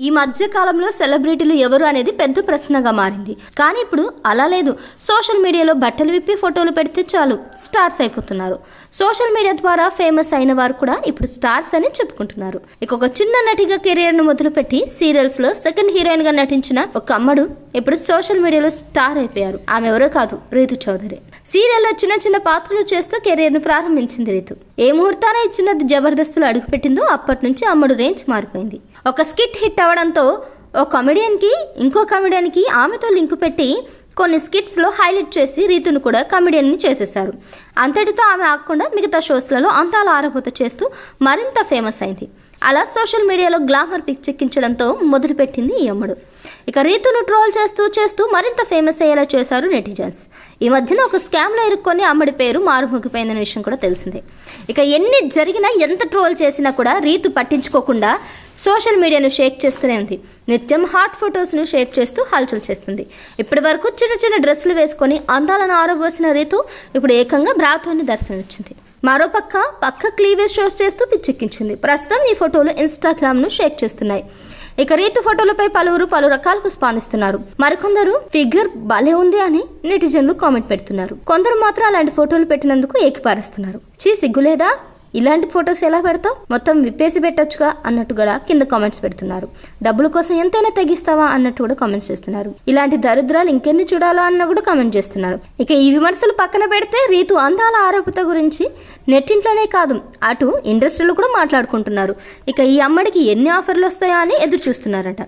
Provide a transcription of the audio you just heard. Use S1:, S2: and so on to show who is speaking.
S1: ఈ మధ్య కాలంలో సెలబ్రిటీలు ఎవరు అనేది పెద్ద ప్రశ్నగా మారింది. కానీ ఇప్పుడు అలా లేదు. సోషల్ మీడియాలో బట్టలు విప్పి ఫోటోలు పెడితే చాలు స్టార్స్ అయిపోతున్నారు. సోషల్ మీడియా ద్వారా ఫేమస్ అయిన వారు కూడా ఇప్పుడు స్టార్స్ అని చెప్పుకుంటున్నారు. ఇక ఒక చిన్న నటిగా కెరియర్ ను మొదలుపెట్టి సీరియల్స్ లో సెకండ్ హీరోయిన్ గా నటించిన ఒక అమ్మడు ఇప్పుడు సోషల్ మీడియాలో స్టార్ అయిపోయారు. ఆమె ఎవరో కాదు, రీతు చౌదరి. సీరియల్లో చిన్న చిన్న పాత్రలు చేస్తూ కెరియర్ ను ప్రారంభించింది రీతు. ఏ ముహూర్తాన ఇచ్చిన జబర్దస్తులు అడుగుపెట్టిందో అప్పటి నుంచి అమ్మడు రేంజ్ మారిపోయింది. ఒక స్కిట్ హిట్ అవడంతో ఓ కమెడియన్ కి ఇంకో కమెడియన్ కి ఆమెతో లింక్ పెట్టి కొన్ని స్కిట్స్ లో హైలైట్ చేసి రీతును కూడా కమెడియన్ ని చేసేశారు. అంతటితో ఆమె ఆగకుండా మిగతా షోస్లలో అందాల ఆరబోత చేస్తూ మరింత ఫేమస్ అయింది. అలా సోషల్ మీడియాలో గ్లామర్ పిచ్చెక్కించడంతో మొదలుపెట్టింది ఈ అమ్మడు. ఇక రీతును ట్రోల్ చేస్తూ మరింత ఫేమస్ అయ్యేలా చేశారు నెటిజన్స్. ఈ మధ్యన ఒక స్కామ్ లో ఇరుక్కొని అమ్మడి పేరు మారుమోగిపోయిందనే విషయం కూడా తెలిసిందే. ఇక ఎన్ని జరిగినా ఎంత ట్రోల్ చేసినా కూడా రీతు పట్టించుకోకుండా సోషల్ మీడియాను షేక్ చేస్తూనే ఉంది. నిత్యం హాట్ ఫొటోస్ను షేర్ చేస్తూ హల్చల్ చేస్తుంది. ఇప్పటి వరకు చిన్న చిన్న డ్రెస్సులు వేసుకొని అందాలను ఆరబోసిన రీతు ఇప్పుడు ఏకంగా బ్రాతోని దర్శనమిచ్చింది. పక్క క్లీవేజ్ షోస్ చేస్తూ పిచ్చెక్కించింది. ప్రస్తుతం ఈ ఫోటోలు ఇన్స్టాగ్రామ్ ను షేక్ చేస్తున్నాయి. ఇక రీతు ఫోటోలపై పలు రకాలకు స్పందిస్తున్నారు. మరికొందరు ఫిగర్ భలే ఉంది అని నెటిజన్లు కామెంట్ పెడుతున్నారు. కొందరు మాత్రం అలాంటి ఫోటోలు పెట్టినందుకు ఏకిపారేస్తున్నారు. సిగ్గులేదా, ఇలాంటి ఫొటోస్ ఎలా పెడతావు, మొత్తం విప్పేసి పెట్టొచ్చుగా అన్నట్టు కూడా కింద కామెంట్స్ పెడుతున్నారు. డబ్బుల కోసం ఎంతైనా తగ్గిస్తావా అన్నట్టు కూడా కామెంట్స్ చేస్తున్నారు. ఇలాంటి దరిద్రాలు ఇంకెన్ని చూడాలో అన్న కూడా కామెంట్ చేస్తున్నారు. ఇక ఈ విమర్శలు పక్కన పెడితే రీతు అందాల ఆరోపత గురించి నెట్టింట్లోనే కాదు అటు ఇండస్ట్రీలో కూడా మాట్లాడుకుంటున్నారు. ఇక ఈ అమ్మడికి ఎన్ని ఆఫర్లు వస్తాయో అని ఎదురు చూస్తున్నారట.